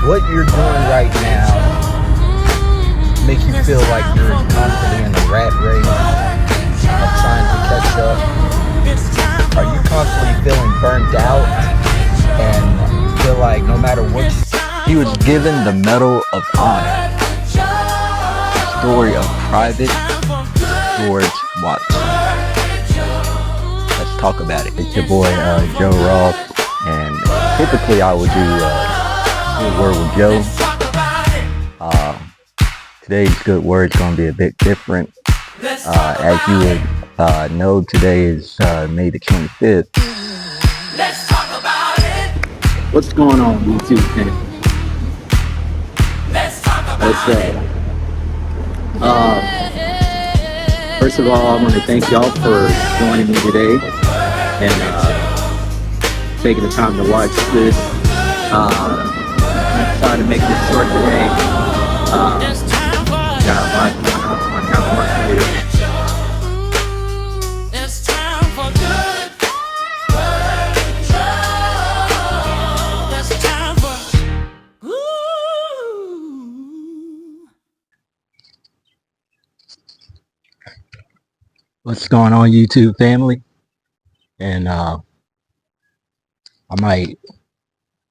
what you're doing right now make you feel like you're constantly in the rat race of trying to catch up? Are you constantly feeling burnt out and feel like no matter what he was given the Medal of Honor? Story of Private George Watson. Let's talk about it. It's your boy Joe Ross, and typically I would do Good Word with Joe. Today's Good Word is going to be a bit different. As you would know, today is May the 25th. Let's talk about it. What's going on, YouTube fans? Let's talk about it. First of all, I want to thank y'all for joining me today and taking the time to watch this. I'm trying to make this short today. Got a lot going on. I got work to do. What's going on, YouTube family? And I might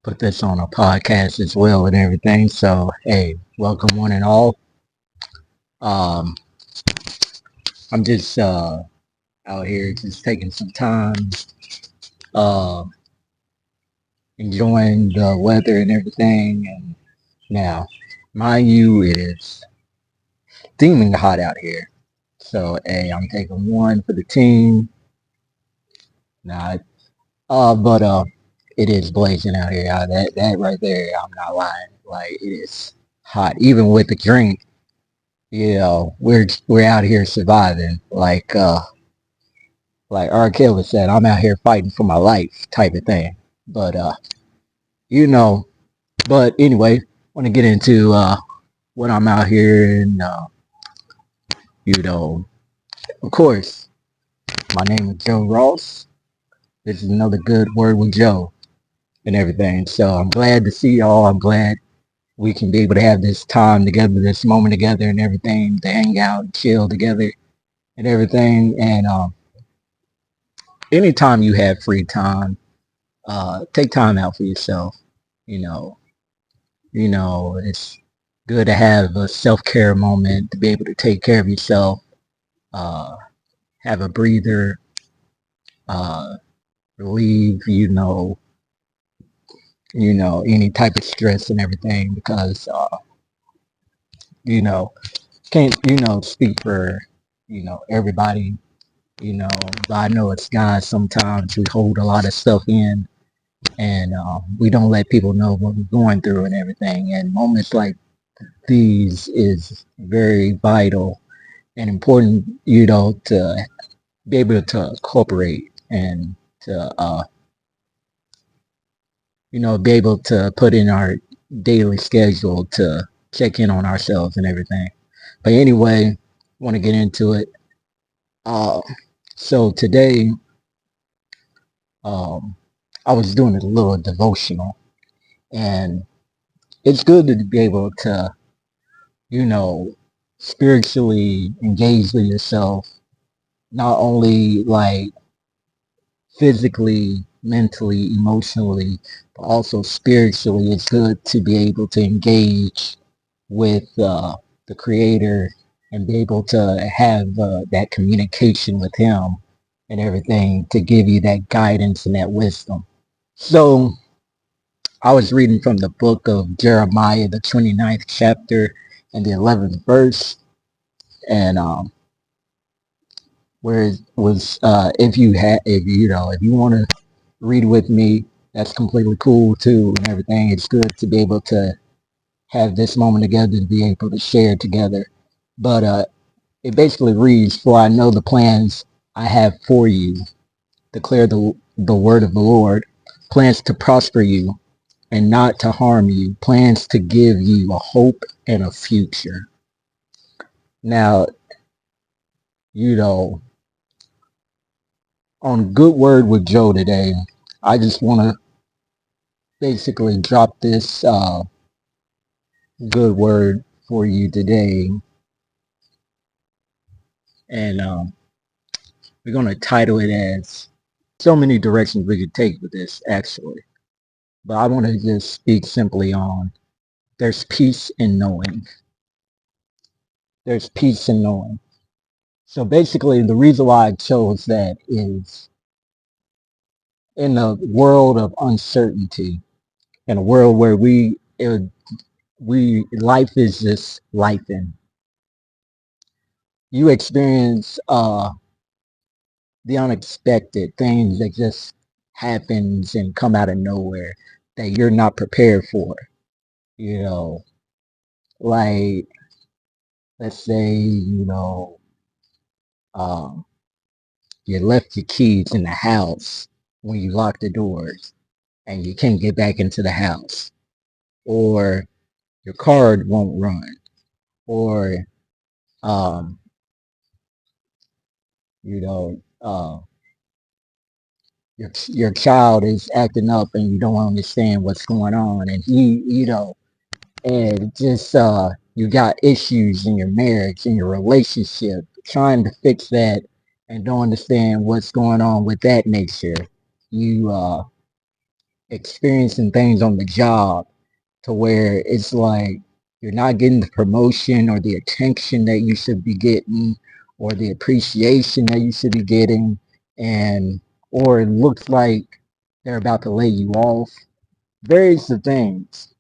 put this on a podcast as well and everything. So, hey, welcome one and all. I'm just out here just taking some time, enjoying the weather and everything. And now, mind you, it is steaming hot out here. So, hey, I'm taking one for the team. But it is blazing out here. That right there, I'm not lying. Like, it is hot. Even with the drink, you know, we're out here surviving. Like R. Kelly said, I'm out here fighting for my life type of thing. But, but anyway, want to get into what I'm out here and, of course, my name is Joe Ross. This is another Good Word with Joe and everything. So I'm glad to see y'all. I'm glad we can be able to have this time together, this moment together and everything, to hang out and chill together and everything. And anytime you have free time, take time out for yourself. It's good to have a self-care moment, to be able to take care of yourself, have a breather, relieve, any type of stress and everything, because, can't, speak for, everybody, but I know as guys, sometimes we hold a lot of stuff in, and we don't let people know what we're going through and everything. And moments like these is very vital and important, to be able to incorporate and to, be able to put in our daily schedule to check in on ourselves and everything. But anyway, want to get into it. So today, I was doing a little devotional, and it's good to be able to, spiritually engage with yourself, not only like physically, mentally, emotionally, but also spiritually. It's good to be able to engage with the Creator and be able to have that communication with Him and everything, to give you that guidance and that wisdom. So I was reading from the book of Jeremiah, the 29th chapter and the 11th verse, and where it was, if you want to read with me, that's completely cool too and everything. It's good to be able to have this moment together, to be able to share together. But it basically reads, "For I know the plans I have for you, declare the word of the Lord, plans to prosper you and not to harm you, plans to give you a hope and a future." Now, on Good Word with Joe today, I just want to basically drop this good word for you today, and we're gonna title it as so many directions we could take with this actually. But I want to just speak simply on there's peace in knowing. There's peace in knowing. So basically, the reason why I chose that is in a world of uncertainty, in a world where we life is just life, and you experience the unexpected things that just happens and come out of nowhere that you're not prepared for. You know, like let's say um, you left your keys in the house when you lock the doors and you can't get back into the house, or your card won't run, or um, you know, your child is acting up and you don't understand what's going on, and and just you got issues in your marriage, in your relationship, trying to fix that, and don't understand what's going on with that nature. You experiencing things on the job to where it's like you're not getting the promotion or the attention that you should be getting or the appreciation that you should be getting, and or it looks like they're about to lay you off. Various of things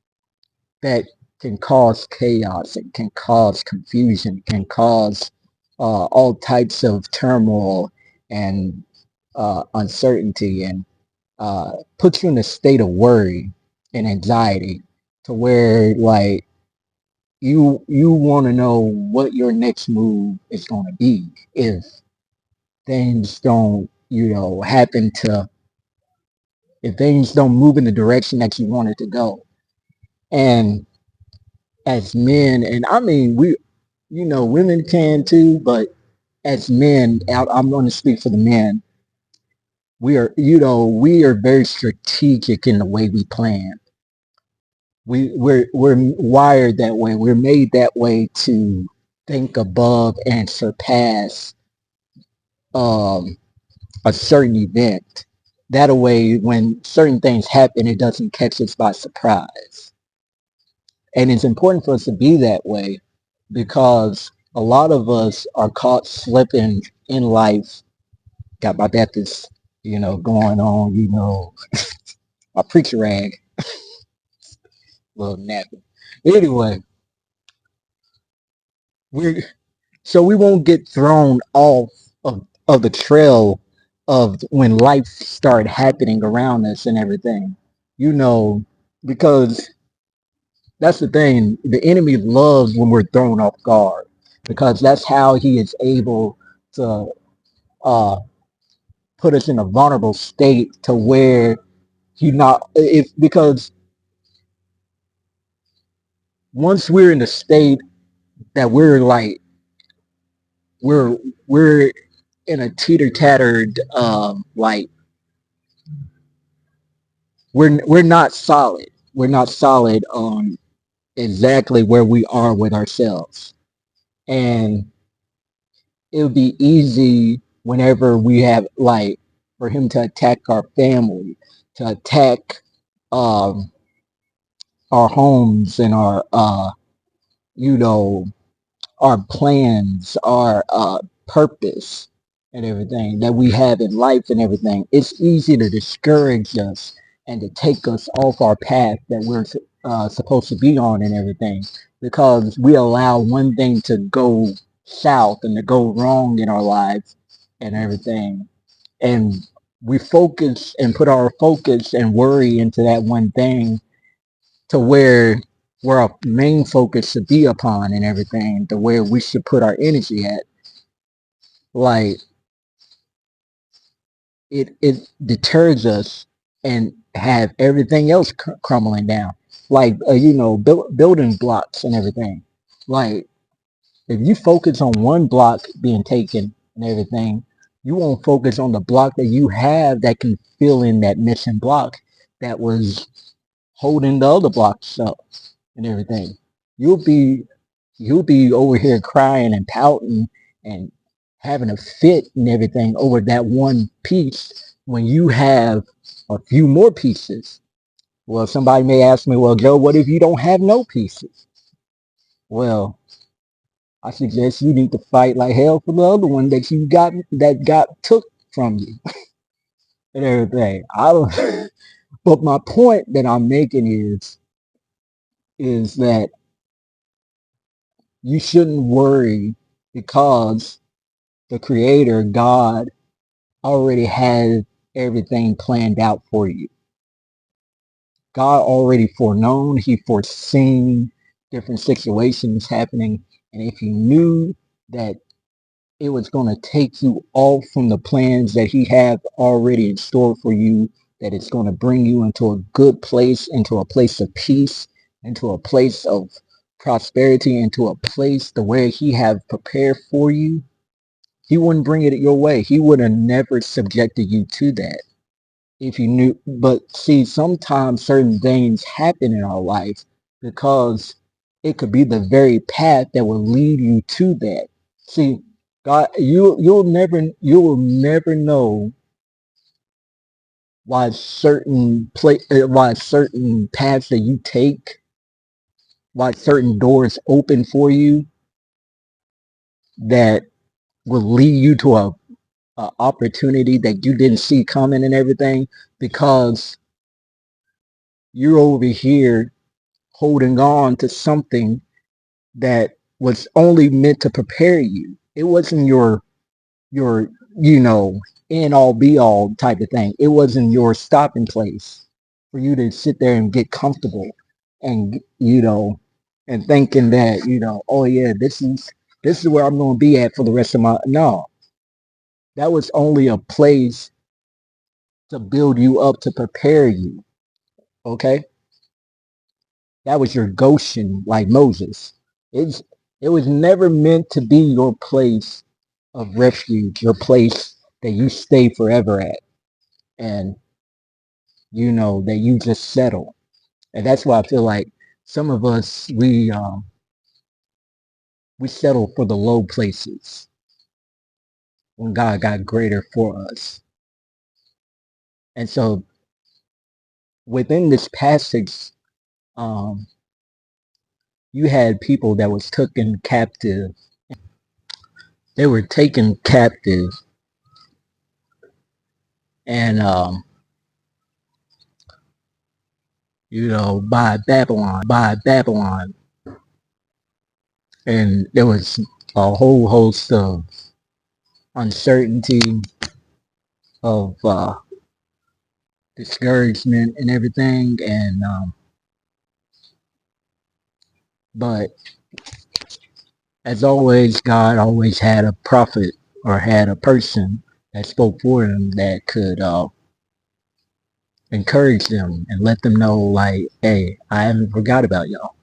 that can cause chaos, it can cause confusion, can cause all types of turmoil and uncertainty, and puts you in a state of worry and anxiety to where like you want to know what your next move is going to be if things don't happen to if things don't move in the direction that you want it to go. And as men, and I mean we women can too, but as men, I'm going to speak for the men. We are very strategic in the way we plan. We're wired that way. We're made that way to think above and surpass um, a certain event. That way, when certain things happen, it doesn't catch us by surprise. And it's important for us to be that way because a lot of us are caught slipping in life. Got my Baptist, going on, my preacher rag, little nappy. Anyway, we're so we won't get thrown off of the trail of when life started happening around us and everything. You know, because that's the thing. The enemy loves when we're thrown off guard because that's how he is able to uh, put us in a vulnerable state to where he not if because once we're in the state that we're like we're we're in a teeter tattered like we're not solid. We're not solid on exactly where we are with ourselves. And it would be easy whenever we have like for him to attack our family, to attack um, our homes and our you know our plans, our purpose, and everything that we have in life and everything. It's easy to discourage us and to take us off our path that we're supposed to be on and everything because we allow one thing to go south and to go wrong in our lives and everything. And we focus and put our focus and worry into that one thing to where our main focus should be upon and everything, to where we should put our energy at. Like it deters us and have everything else crumbling down. Like building blocks and everything. Like if you focus on one block being taken and everything, you won't focus on the block that you have that can fill in that missing block that was holding the other blocks up and everything. You'll be you'll be over here crying and pouting and having a fit and everything over that one piece when you have a few more pieces. Well, somebody may ask me, well, Joe, what if you don't have no pieces? Well, I suggest you need to fight like hell for the other one that got took from you and everything. I don't, but my point that I'm making is that you shouldn't worry because the Creator God already has everything planned out for you. God already foreknown, He foreseen different situations happening, and if He knew that it was going to take you off from the plans that He had already in store for you, that it's going to bring you into a good place, into a place of peace, into a place of prosperity, into a place to where He have prepared for you, He wouldn't bring it your way. He would have never subjected you to that if you knew. But see, sometimes certain things happen in our life because it could be the very path that will lead you to that. See, God, you will never know why certain paths that you take, why certain doors open for you that will lead you to a opportunity that you didn't see coming and everything, because you're over here holding on to something that was only meant to prepare you. It wasn't your you know end all be all type of thing. It wasn't your stopping place for you to sit there and get comfortable and and thinking that oh yeah, this is where I'm going to be at for the rest of my. No, that was only a place to build you up, to prepare you. Okay, that was your Goshen, like Moses. It's it was never meant to be your place of refuge, your place that you stay forever at, and that you just settle. And that's why I feel like some of us we settle for the low places when God got greater for us. And so within this passage, um, you had people that was taken captive. They were taken captive, and by Babylon, and there was a whole host of uncertainty, of discouragement, and everything. And but as always, God always had a prophet or had a person that spoke for them that could encourage them and let them know, like, hey, I haven't forgot about y'all.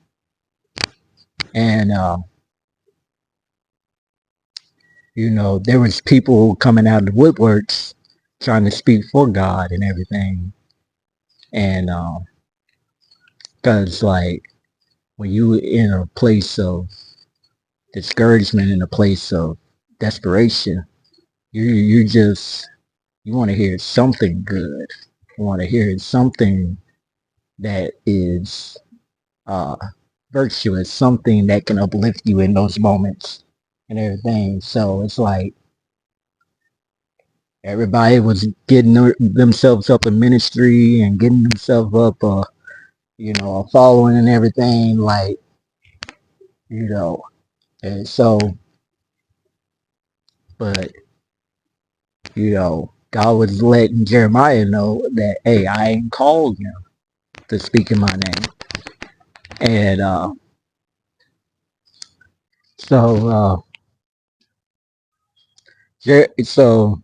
And there was people coming out of the woodworks trying to speak for God and everything. And because like when you in a place of discouragement, in a place of desperation, you just you want to hear something good. You want to hear something that is uh, virtuous, something that can uplift you in those moments and everything. So it's like everybody was getting themselves up in ministry and getting themselves up, a following and everything. Like you know, and so, but God was letting Jeremiah know that, hey, I ain't called him to speak in my name. And so, so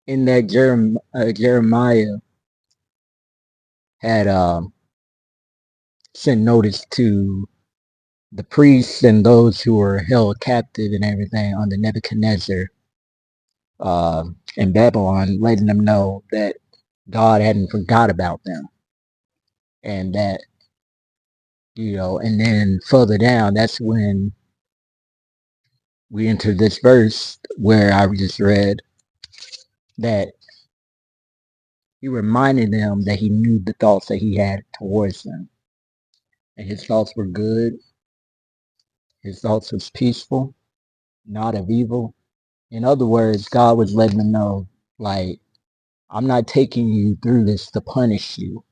in that Jeremiah had sent notice to the priests and those who were held captive and everything under Nebuchadnezzar uh, in Babylon, letting them know that God hadn't forgot about them, and that And then further down, that's when we enter this verse where I just read that he reminded them that he knew the thoughts that he had towards them. And his thoughts were good. His thoughts was peaceful, not of evil. In other words, God was letting them know, like, I'm not taking you through this to punish you,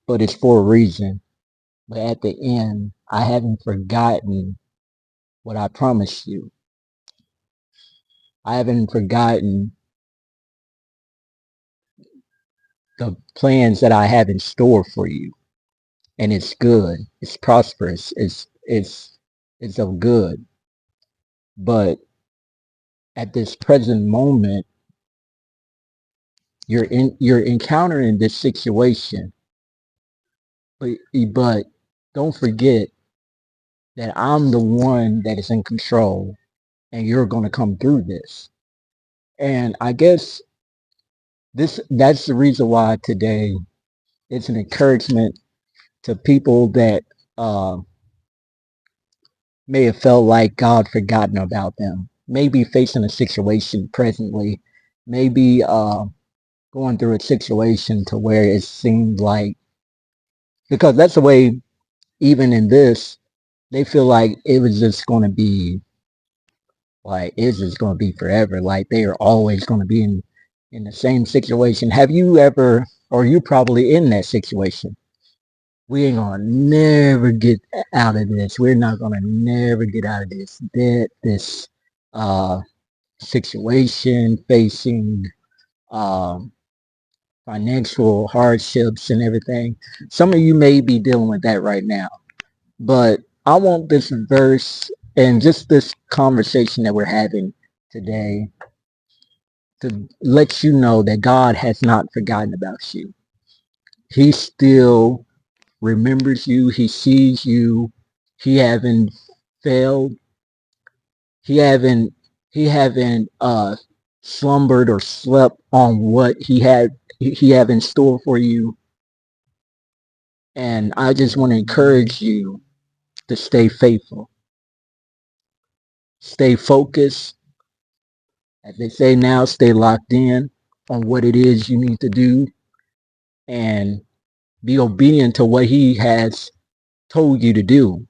but it's for a reason. But at the end, I haven't forgotten what I promised you. I haven't forgotten the plans that I have in store for you. And it's good. It's prosperous. It's of good. But at this present moment, you're encountering this situation. But don't forget that I'm the one that is in control, and you're going to come through this. And I guess that's the reason why today it's an encouragement to people that uh, may have felt like God forgotten about them, maybe facing a situation presently, maybe going through a situation to where it seemed like, because that's the way, even in this, they feel like it was just going to be, like, it's just going to be forever. Like, they are always going to be in the same situation. Have you ever, or you probably in that situation? We ain't gonna never get out of this. We're not gonna never get out of this uh, situation, facing um, financial hardships and everything. Some of you may be dealing with that right now, but I want this verse and just this conversation that we're having today to let you know that God has not forgotten about you. He still remembers you. He sees you. He haven't failed. He haven't slumbered or slept on what he have in store for you. And I just want to encourage you to stay faithful. Stay focused. As they say now, stay locked in on what it is you need to do and be obedient to what he has told you to do.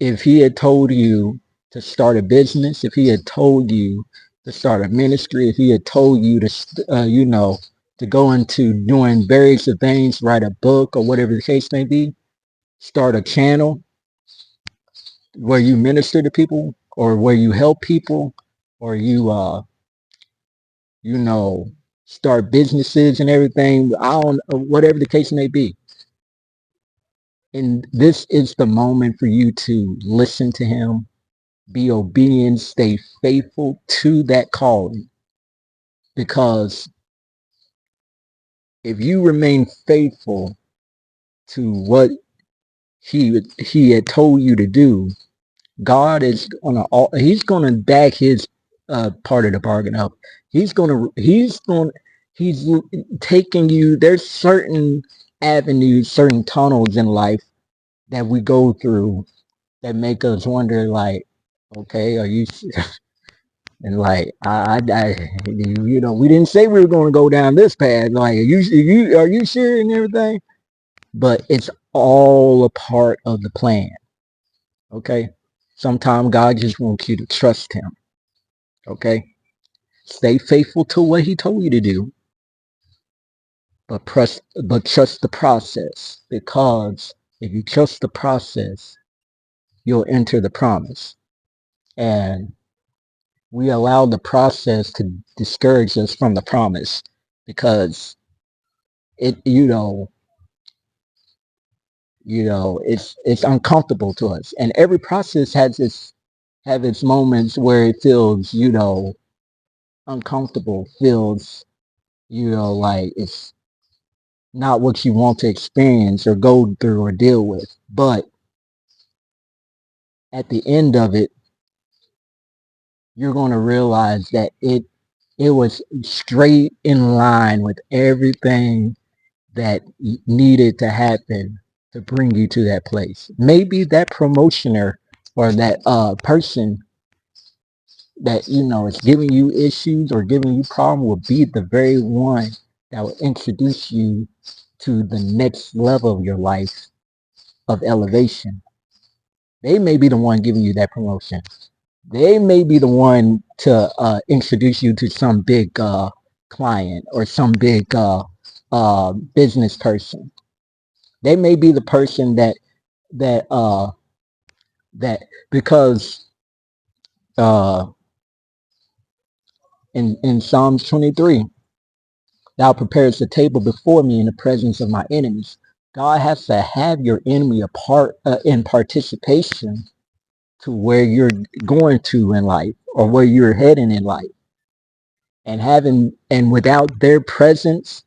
If he had told you to start a business, if he had told you to start a ministry, if he had told you to, to go into doing various things, write a book or whatever the case may be, start a channel where you minister to people or where you help people or you know, start businesses and everything. I don't, whatever the case may be. And this is the moment for you to listen to him, be obedient, stay faithful to that calling. Because if you remain faithful to what he had told you to do, God is he's gonna back his part of the bargain up. He's taking you. There's certain avenues, certain tunnels in life that we go through that make us wonder, like, okay, are you? And like we didn't say we were going to go down this path. Like, are you sure and everything? But it's all a part of the plan. Okay. Sometimes God just wants you to trust him. Okay. Stay faithful to what he told you to do, but trust the process, because if you trust the process, you'll enter the promise. And we allow the process to discourage us from the promise because it it's uncomfortable to us, and every process has its moments where it feels uncomfortable, feels like it's not what you want to experience or go through or deal with. But at the end of it, you're going to realize that it was straight in line with everything that needed to happen to bring you to that place. Maybe that promotioner or that person that is giving you issues or giving you problem will be the very one that will introduce you to the next level of your life of elevation. They may be the one giving you that promotion. They may be the one to introduce you to some big client or some big business person. They may be the person that that because uh, in Psalms 23, thou preparest a table before me in the presence of my enemies. God has to have your enemy a part in participation to where you're going to in life or where you're heading in life, and without their presence,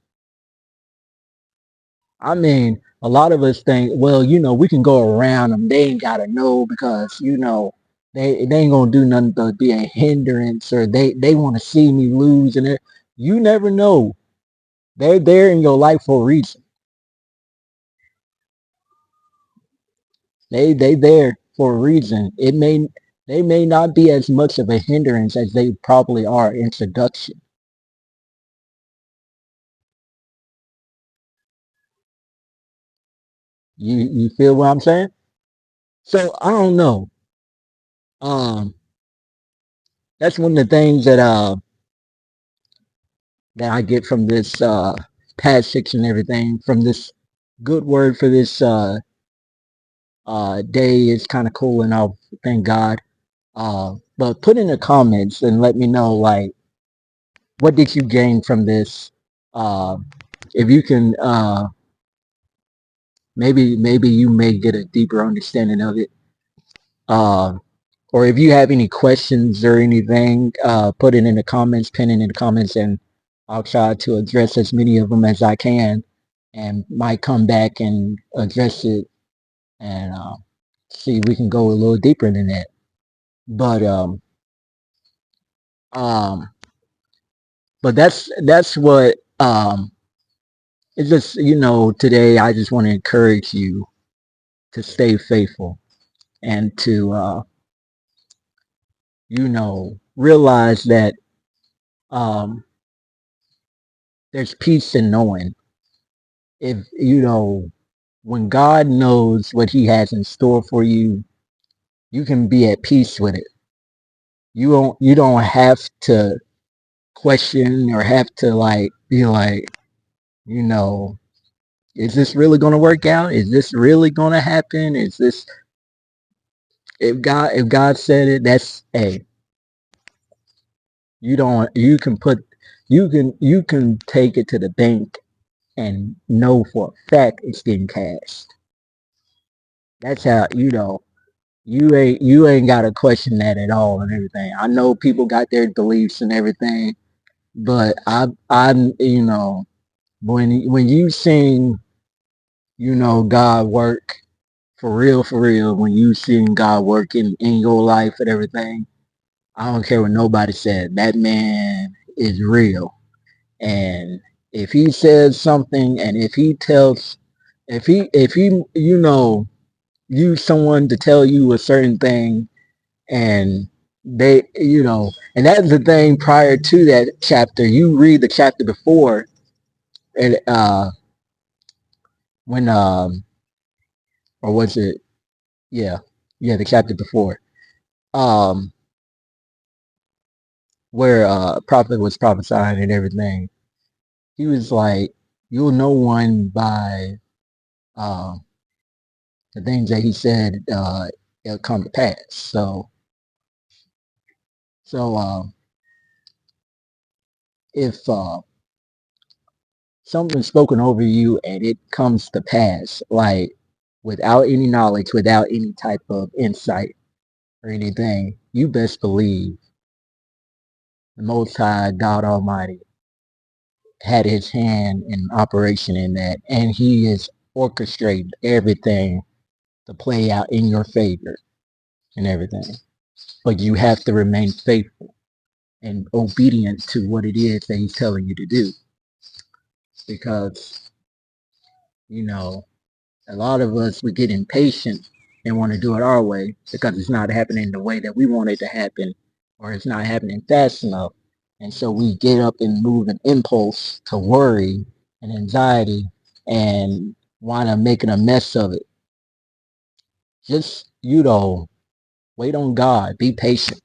I mean, a lot of us think, well, we can go around them. They ain't gotta know because they ain't gonna do nothing but be a hindrance, or they want to see me lose, and you never know. They're there in your life for a reason. They there for a reason. They may not be as much of a hindrance as they probably are introduction. You feel what I'm saying? So I don't know. Um, that's one of the things that I get from this passage and everything, from this good word for this day. Is kind of cool, and I'll thank God. But put in the comments and let me know, like, what did you gain from this? Uh, if you can, maybe you may get a deeper understanding of it. Uh, or if you have any questions or anything, put it in the comments, pin it in the comments, and I'll try to address as many of them as I can, and might come back and address it and see if we can go a little deeper than that. But um, but that's what it's just, today I just want to encourage you to stay faithful and to realize that um there's peace in knowing, if when God knows what he has in store for you, you can be at peace with it. You don't have to question or have to like be like, you know, is this really going to work out? Is this really going to happen? Is this, if God said it, that's, hey, you don't you can put you can take it to the bank and know for a fact it's getting cashed. That's how you ain't got to question that at all and everything. I know people got their beliefs and everything, but I when you seen God work for real, when you seen God work in your life and everything, I don't care what nobody said. That man is real. And if he says something, and if he use someone to tell you a certain thing, and and that's the thing. Prior to that chapter, you read the chapter before, and when or was it, yeah, the chapter before, um where prophet was prophesying and everything. He was like, you'll know one by um the things that he said, it'll come to pass. So if something's spoken over you and it comes to pass, like without any knowledge, without any type of insight or anything, you best believe the Most High God Almighty had his hand in operation in that, and he is orchestrating everything to play out in your favor and everything. But you have to remain faithful and obedient to what it is that he's telling you to do, because you know A lot of us, we get impatient and want to do it our way because it's not happening the way that we want it to happen, or it's not happening fast enough. And so we get up and move an impulse to worry and anxiety and wind up making a mess of it. Just, wait on God, be patient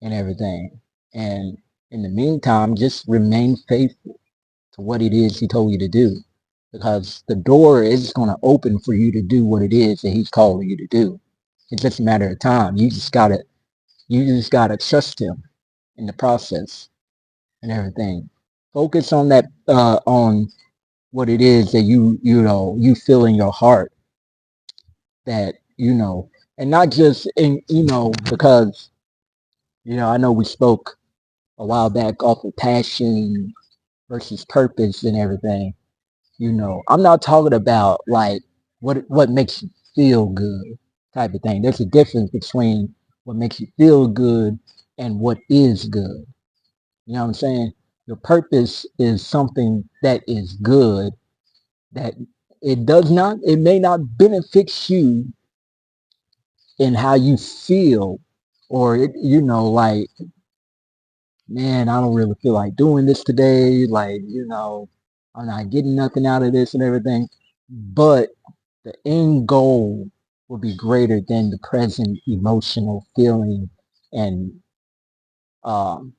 and everything. And in the meantime, just remain faithful to what it is He told you to do, because the door is going to open for you to do what it is that He's calling you to do. It's just a matter of time. You just gotta trust Him in the process and everything. Focus on that, on what it is that you feel in your heart, that and not just in because I know we spoke a while back off of passion versus purpose and everything. I'm not talking about like what makes you feel good type of thing. There's a difference between what makes you feel good and what is good. You know what I'm saying? Your purpose is something that is good, that it may not benefit you in how you feel, or like, man, I don't really feel like doing this today. Like, I'm not getting nothing out of this and everything. But the end goal will be greater than the present emotional feeling and um,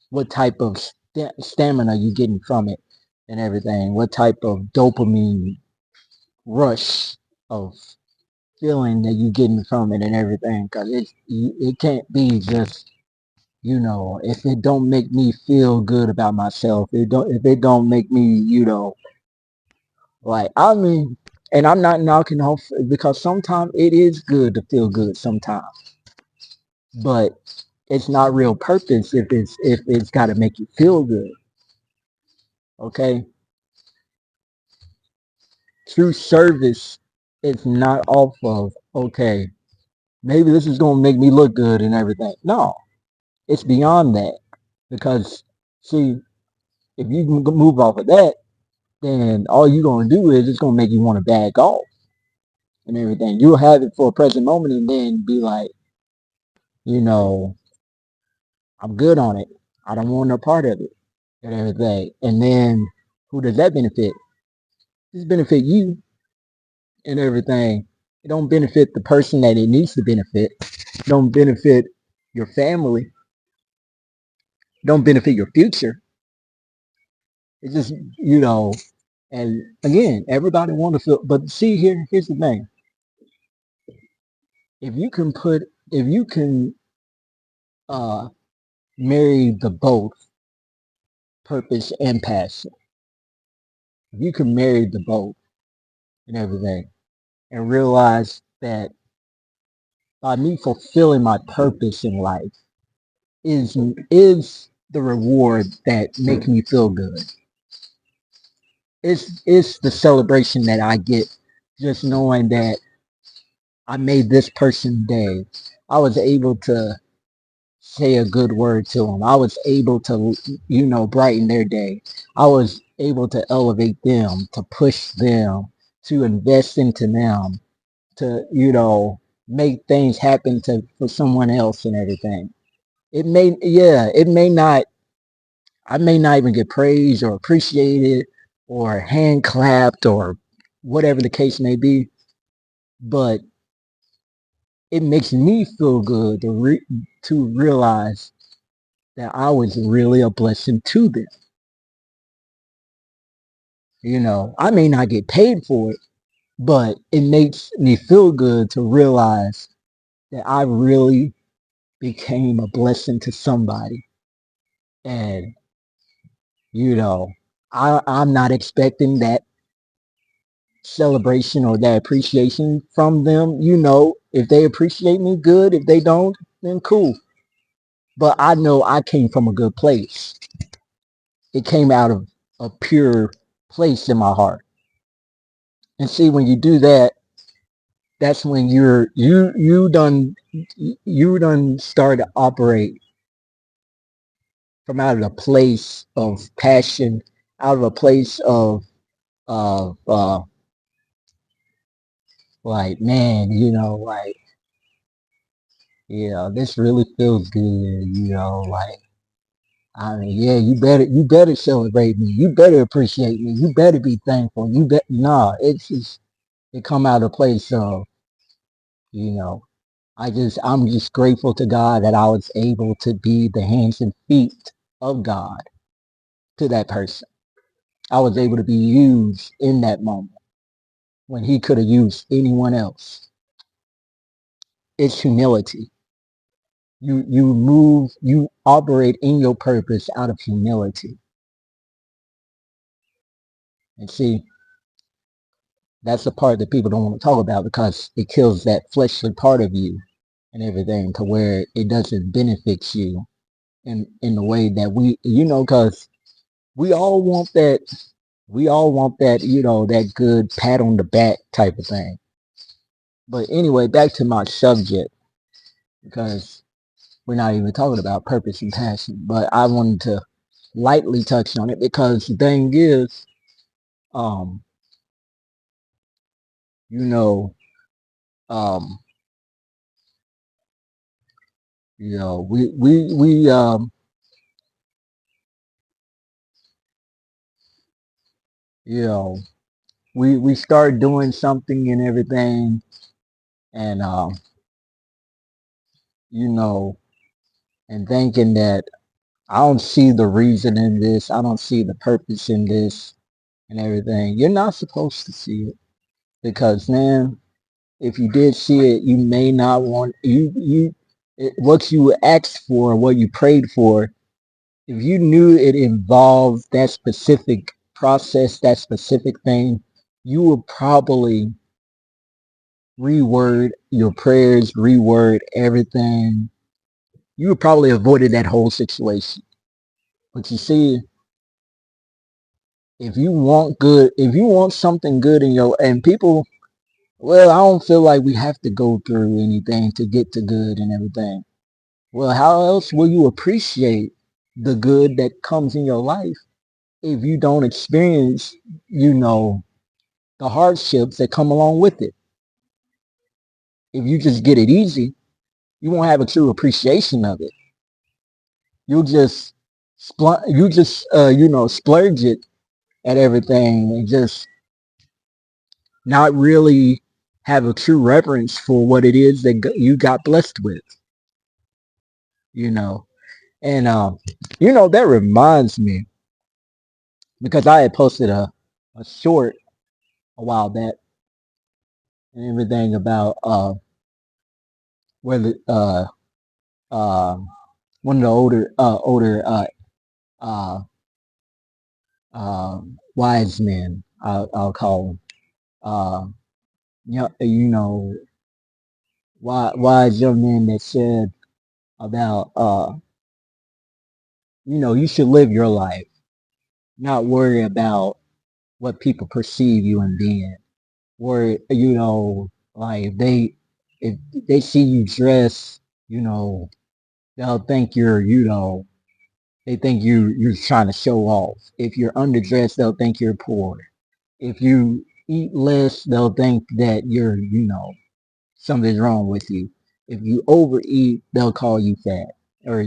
what type of stamina you're getting from it and everything. What type of dopamine rush of feeling that you're getting from it and everything. Because it can't be just if it don't make me feel good about myself, if it don't make me, like, I mean, and I'm not knocking off, because sometimes it is good to feel good sometimes, but it's not real purpose if it's got to make you feel good. Okay, true service is not off of, okay, maybe this is gonna make me look good and everything. No, it's beyond that, because see, if you move off of that, then all you're gonna do is it's gonna make you want to back off and everything. You'll have it for a present moment and then be like, you know, I'm good on it. I don't want no part of it and everything. And then who does that benefit? This benefit you and everything. It don't benefit the person that it needs to benefit. It don't benefit your family. It don't benefit your future. It's just, and again, everybody want to feel, but see, here's the thing. If you can uh marry the both, purpose and passion, if you can marry the both and everything, and realize that by me fulfilling my purpose in life is the reward that makes me feel good. It's the celebration that I get, just knowing that I made this person day. I was able to say a good word to them. I was able to, brighten their day. I was able to elevate them, to push them, to invest into them, to, make things happen for someone else and everything. Yeah, I may not even get praised or appreciated or hand clapped or whatever the case may be, but it makes me feel good to realize that I was really a blessing to them. I may not get paid for it, but it makes me feel good to realize that I really became a blessing to somebody. And, you know, I'm not expecting that celebration or that appreciation from them. If they appreciate me, good. If they don't, then cool. But I know I came from a good place. It came out of a pure place in my heart. And see, when you do that, that's when you done start to operate from out of a place of passion, out of a place of like, man, like, this really feels good, like, I mean, yeah, you better celebrate me. You better appreciate me. You better be thankful. Nah, it's just, it come out of place of, you know, I'm just grateful to God that I was able to be the hands and feet of God to that person. I was able to be used in that moment when he could have used anyone else. It's humility. You operate in your purpose out of humility. And see, that's the part that people don't want to talk about because it kills that fleshly part of you and everything to where it doesn't benefit you in the way that because we all want that, that good pat on the back type of thing. But anyway, back to my subject, because we're not even talking about purpose and passion, but I wanted to lightly touch on it because the thing is, um, you know, um, you know, we start doing something and everything, and you know, and thinking that I don't see the reason in this, I don't see the purpose in this, and everything. You're not supposed to see it because, man, if you did see it, you may not want what you asked for, what you prayed for. If you knew it involved that specific process, that specific thing, you would probably reword your prayers, reword everything. You would probably avoided that whole situation. But you see, if you want something good in your, and people, well, I don't feel like we have to go through anything to get to good and everything. Well, how else will you appreciate the good that comes in your life if you don't experience, the hardships that come along with it? If you just get it easy, you won't have a true appreciation of it. You'll just splurge it at everything and just not really have a true reverence for what it is that you got blessed with, you know. And that reminds me because I had posted a short a while back and everything about whether uh one of the older uh wise men, I'll call them, wise young men that said about you should live your life, not worry about what people perceive you in being. Or like if they see you dress, they'll think they think you're trying to show off. If you're underdressed, they'll think you're poor. If you eat less, they'll think that you're, something's wrong with you. If you overeat, they'll call you fat. Or,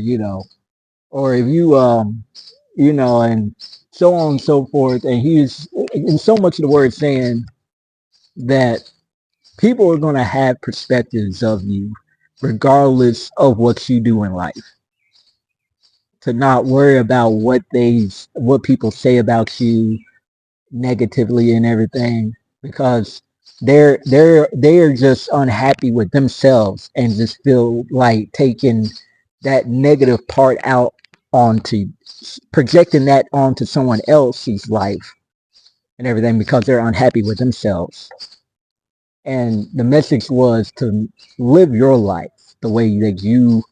or if you and so on and so forth. And he's in so much of the word saying that people are going to have perspectives of you regardless of what you do in life. To not worry about what people say about you negatively and everything, because they are just unhappy with themselves and just feel like taking that negative part out onto projecting that onto someone else's life and everything because they're unhappy with themselves. And the message was to live your life the way that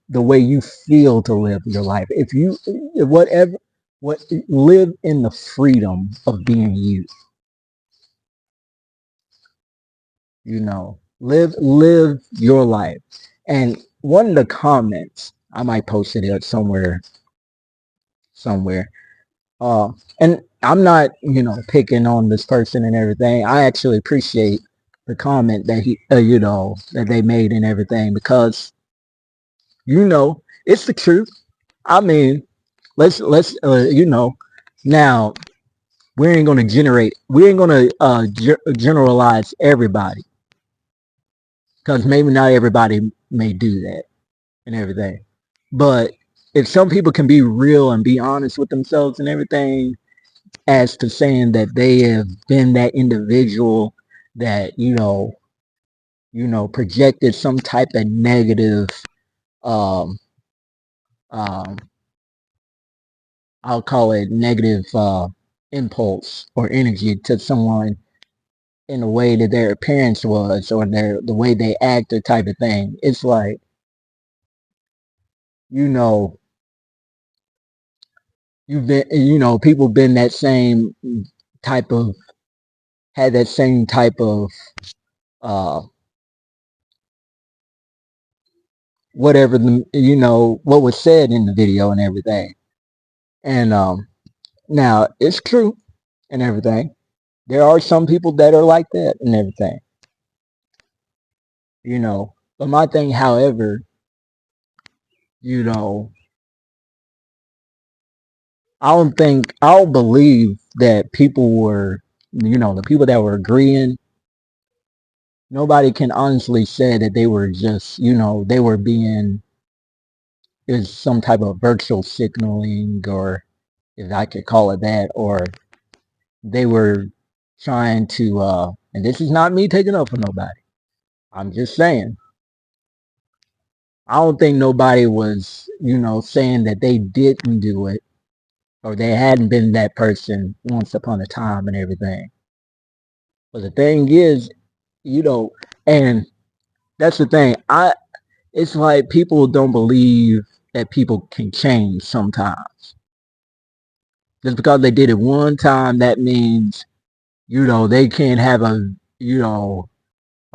the way you feel to live your life. If you whatever what live in the freedom of being you. Live your life. And one of the comments, I might post it somewhere, And I'm not, picking on this person and everything. I actually appreciate the comment that that they made and everything because, it's the truth. I mean, let's now we ain't gonna generalize everybody because maybe not everybody may do that and everything. But if some people can be real and be honest with themselves and everything, as to saying that they have been that individual that projected some type of negative, um, um, I'll call it negative impulse or energy to someone in the way that their appearance was or the way they acted type of thing. It's like, you know, you've been, people been that same type of, had that same type of, uh, whatever what was said in the video and everything. And now it's true and everything. There are some people that are like that and everything, But my thing, however, you know, I don't believe that people were, the people that were agreeing. Nobody can honestly say that they were just, they were being is some type of virtual signaling, or if I could call it that, or they were trying to and this is not me taking up for nobody. I'm just saying I don't think nobody was, saying that they didn't do it or they hadn't been that person once upon a time and everything. But the thing is, you know, and that's the thing. It's like people don't believe that people can change sometimes. Just because they did it one time, that means, they can't have a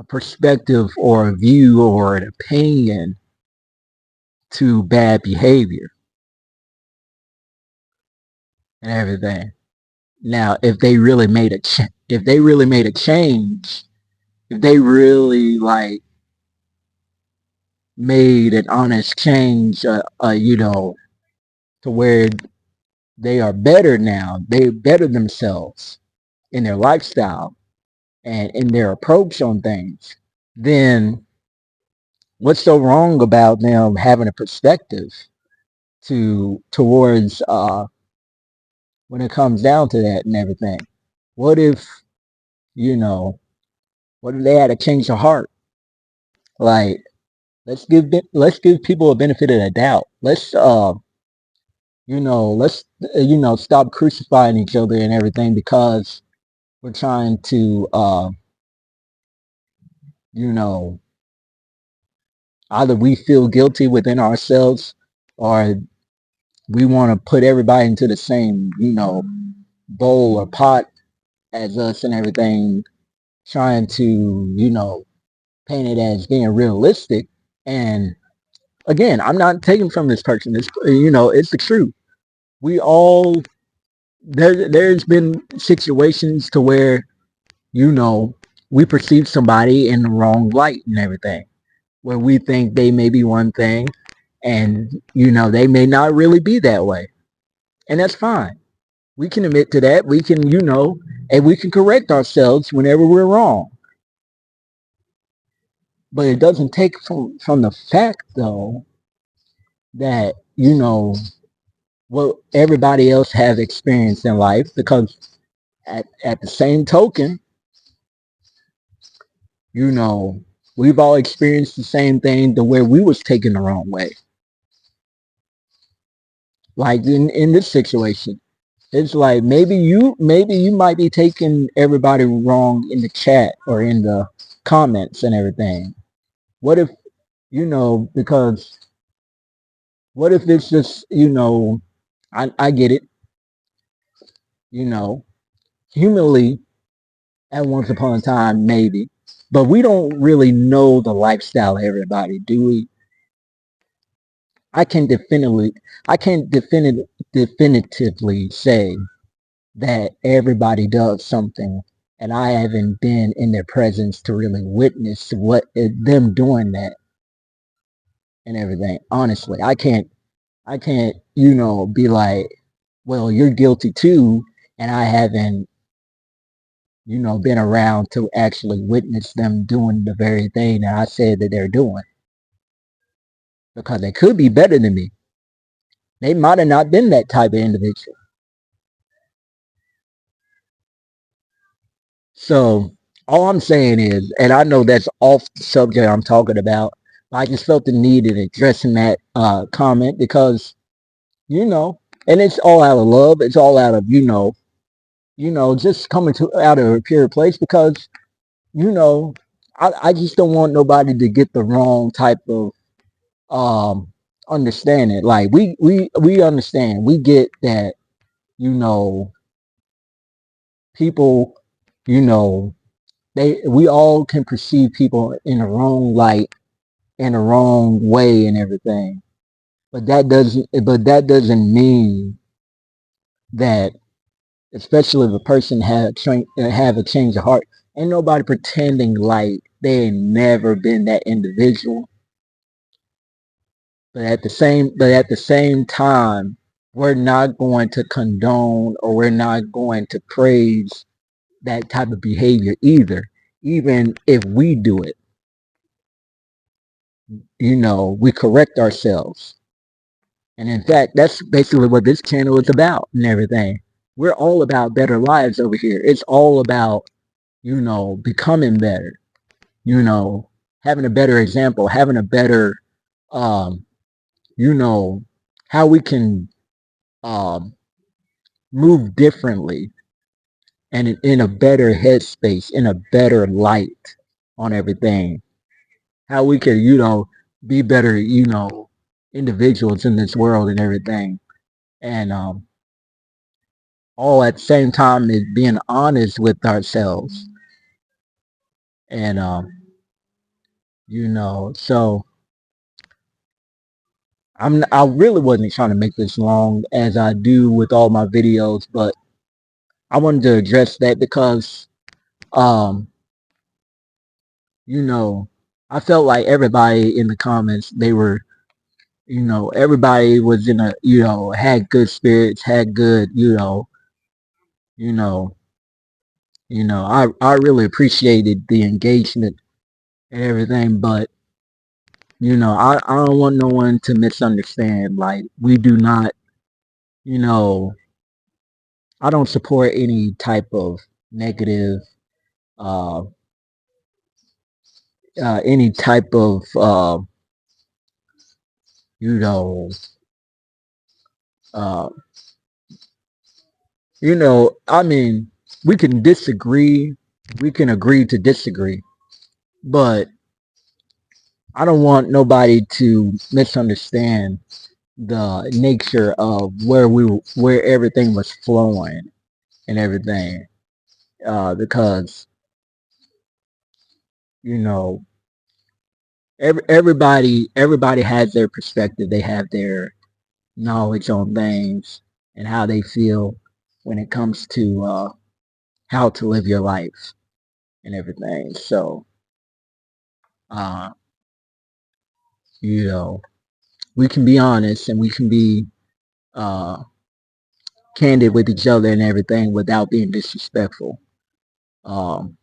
perspective or a view or an opinion to bad behavior and everything. Now, if they really made if they really made a change, if they really like made an honest change, to where they are better now, they better themselves in their lifestyle and in their approach on things, then what's so wrong about them having a perspective towards when it comes down to that and everything? What if, you know, what if they had a change of heart? Like, let's give people a benefit of the doubt. Let's stop crucifying each other and everything because we're trying to you know, either we feel guilty within ourselves or we want to put everybody into the same, bowl or pot as us and everything, trying to, paint it as being realistic. And again, I'm not taking from this person. It's the truth. We all there's been situations to where, we perceive somebody in the wrong light and everything, where we think they may be one thing and, they may not really be that way. And that's fine. We can admit to that. We can, and we can correct ourselves whenever we're wrong. But it doesn't take from the fact, though, that, what everybody else has experienced in life, because at the same token, you know, we've all experienced the same thing to where we was taken the wrong way. Like in this situation, it's like maybe you might be taking everybody wrong in the chat or in the comments and everything. What if, because what if it's just, I get it, you know, humanly at once upon a time, maybe, but we don't really know the lifestyle of everybody, do we? I can definitively definitively say that everybody does something, and I haven't been in their presence to really witness them doing that and everything. Honestly, I can't, be like, well, you're guilty too, and I haven't, been around to actually witness them doing the very thing that I said that they're doing. Because they could be better than me. They might have not been that type of individual. So all I'm saying is, and I know that's off the subject I'm talking about, but I just felt the need in addressing that comment because, you know, and it's all out of love. It's all out of, just coming out of a pure place because, you know, I just don't want nobody to get the wrong type of understanding. Like we understand, we get that, you know, people, you know, we all can perceive people in the wrong light, in the wrong way and everything. But that doesn't mean that, especially if a person have a change of heart, ain't nobody pretending like they ain't never been that individual. But at the same time, we're not going to condone or we're not going to praise that type of behavior either. Even if we do it, we correct ourselves. And in fact, that's basically what this channel is about and everything. We're all about better lives over here. It's all about, becoming better, having a better example, having a better, um, how we can um, move differently and in a better headspace, in a better light on everything. How we can, be better, individuals in this world and everything. And all at the same time is being honest with ourselves. And so I really wasn't trying to make this long as I do with all my videos, but I wanted to address that because um, I felt like everybody in the comments, they were, everybody was in a, had good spirits, had good, you know, I really appreciated the engagement and everything, but I don't want no one to misunderstand. Like, we do not, you know, I don't support any type of negative, uh, any type of, you know, uh, I mean, we can disagree, we can agree to disagree, but I don't want nobody to misunderstand the nature of where everything was flowing and everything, because you know everybody has their perspective, they have their knowledge on things and how they feel when it comes to how to live your life and everything. So uh you know we can be honest and we can be uh candid with each other and everything without being disrespectful. um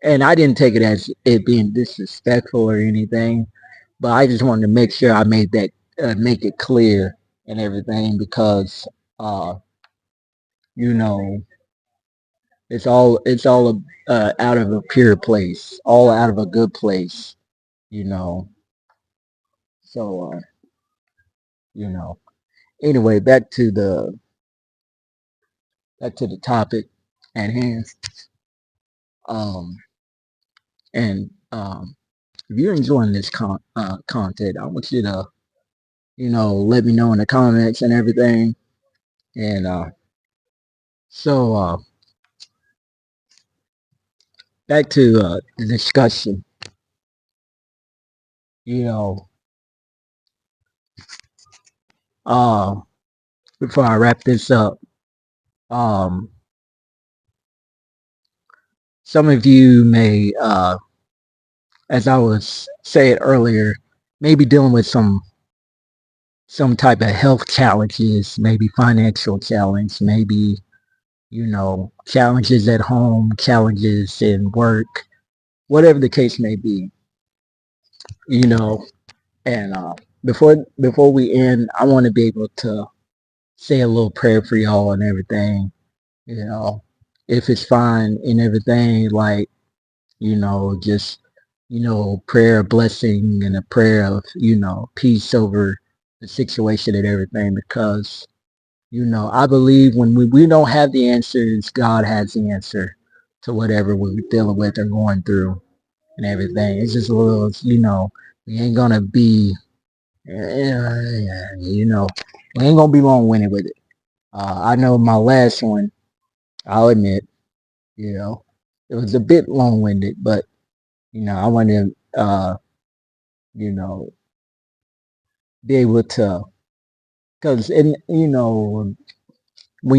and I didn't take it as it being disrespectful or anything, but I just wanted to make sure I made that make it clear and everything because uh, you know it's all out of a pure place, all out of a good place, you know. So you know. Anyway, back to the topic at hand. Um, and if you're enjoying this content, I want you to let me know in the comments and everything. And so back to the discussion. You know, uh, before I wrap this up, um, some of you may, as I was saying earlier, maybe dealing with some type of health challenges, maybe financial challenge, maybe challenges at home, challenges in work, whatever the case may be. You know, and before we end, I want to be able to say a little prayer for y'all and everything. You know, if it's fine and everything, like just prayer of blessing and a prayer of peace over the situation and everything, because I believe when we don't have the answers, God has the answer to whatever we're dealing with or going through and everything. It's just a little, we ain't gonna be, we ain't gonna be long-winded with it. I know my last one, I'll admit, you know, it was a bit long-winded, but I want to, you know, be able to, because when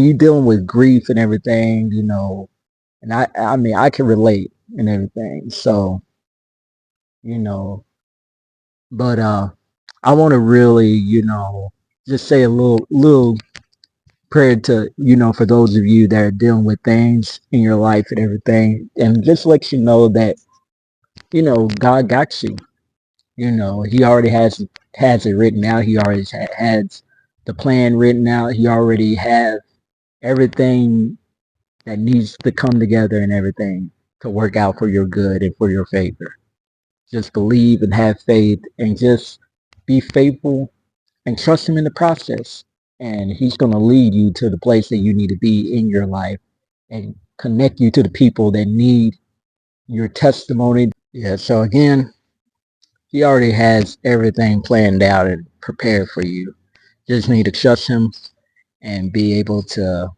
you're dealing with grief and everything, and I mean, I can relate and everything. So, you know, but I want to really, just say a little prayer to, for those of you that are dealing with things in your life and everything, and just let you know that, God got you. He already has it written out. He already has the plan written out. He already has everything that needs to come together and everything to work out for your good and for your favor. Just believe and have faith and just be faithful and trust him in the process. And he's going to lead you to the place that you need to be in your life and connect you to the people that need your testimony. Yeah, so again, he already has everything planned out and prepared for you. Just need to trust him and be able to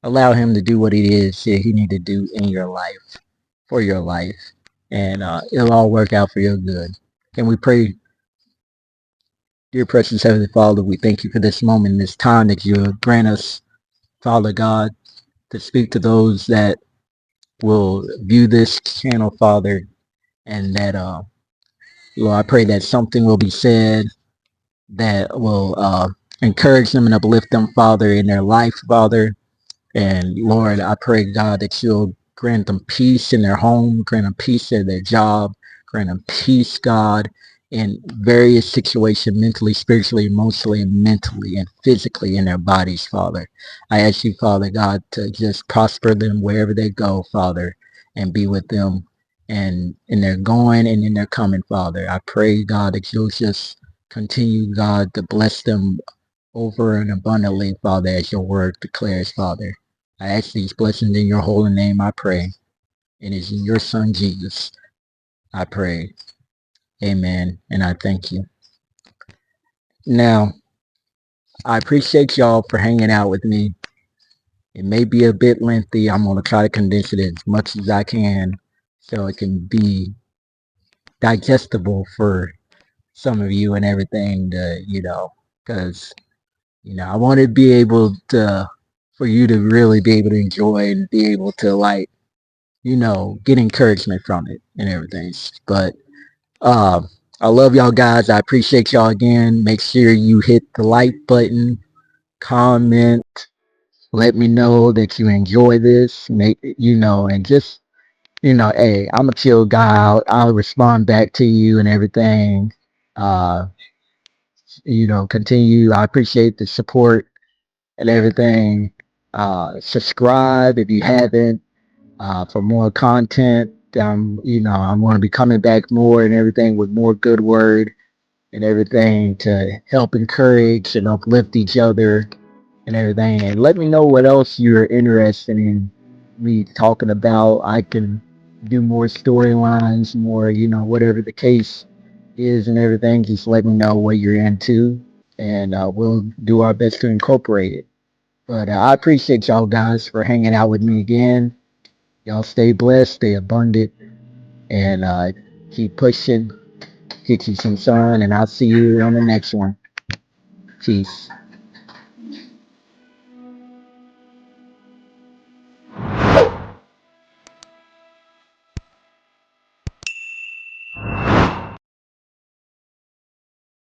allow him to do what it is that he need to do in your life, for your life. And it'll all work out for your good. Can we pray? Dear precious Heavenly Father, we thank you for this moment, this time that you grant us, Father God, to speak to those that will view this channel, Father, and that, Lord, I pray that something will be said that will encourage them and uplift them, Father, in their life, Father. And Lord, I pray, God, that you'll grant them peace in their home, grant them peace in their job, grant them peace, God, in various situations, mentally, spiritually, emotionally, and mentally, and physically in their bodies, Father. I ask you, Father God, to just prosper them wherever they go, Father, and be with them and in their going and in their coming, Father. I pray, God, that you'll just continue, God, to bless them over and abundantly, Father, as your word declares, Father. I ask these blessings in your holy name, I pray. And it's in your son, Jesus, I pray. Amen. And I thank you. Now, I appreciate y'all for hanging out with me. It may be a bit lengthy. I'm going to try to condense it as much as I can so it can be digestible for some of you and everything to, because, I want to be able to, for you to really be able to enjoy and be able to, like, get encouragement from it and everything. But I love y'all guys. I appreciate y'all again. Make sure you hit the like button, comment, let me know that you enjoy this. Make and just hey, I'm a chill guy. I'll respond back to you and everything. Uh, continue. I appreciate the support and everything. Subscribe if you haven't. For more content. I'm going to be coming back more and everything with more good word and everything to help encourage and uplift each other and everything. And let me know what else you're interested in me talking about. I can do more storylines, more, whatever the case is and everything. Just let me know what you're into and we'll do our best to incorporate it. But I appreciate y'all guys for hanging out with me again. Y'all stay blessed, stay abundant, and keep pushing, get you some sun, and I'll see you on the next one. Peace.